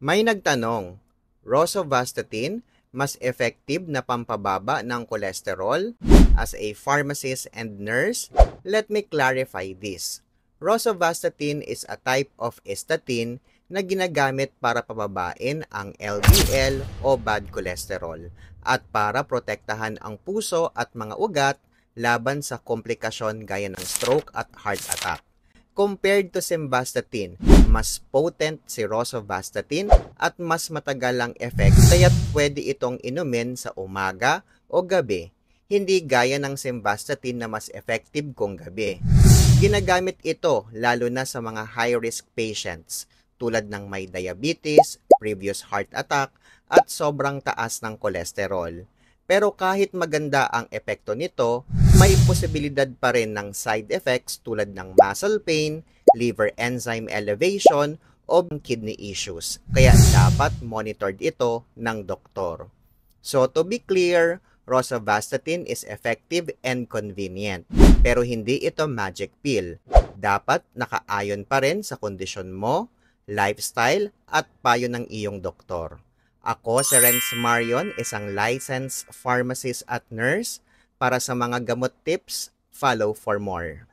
May nagtanong, rosuvastatin mas effective na pampababa ng kolesterol? As a pharmacist and nurse, let me clarify this. Rosuvastatin is a type of statin na ginagamit para pababain ang LDL o bad cholesterol at para protektahan ang puso at mga ugat laban sa komplikasyon gaya ng stroke at heart attack. Compared to simvastatin, mas potent si rosuvastatin at mas matagal ang effect kaya't pwede itong inumin sa umaga o gabi, hindi gaya ng simvastatin na mas effective kung gabi. Ginagamit ito lalo na sa mga high-risk patients tulad ng may diabetes, previous heart attack at sobrang taas ng kolesterol. Pero kahit maganda ang epekto nito, may posibilidad pa rin ng side effects tulad ng muscle pain, liver enzyme elevation, o kidney issues. Kaya dapat monitored ito ng doktor. So to be clear, rosuvastatin is effective and convenient. Pero hindi ito magic pill. Dapat nakaayon pa rin sa kondisyon mo, lifestyle, at payo ng iyong doktor. Ako si Renz Marion, isang licensed pharmacist at nurse. Para sa mga gamot tips, follow for more.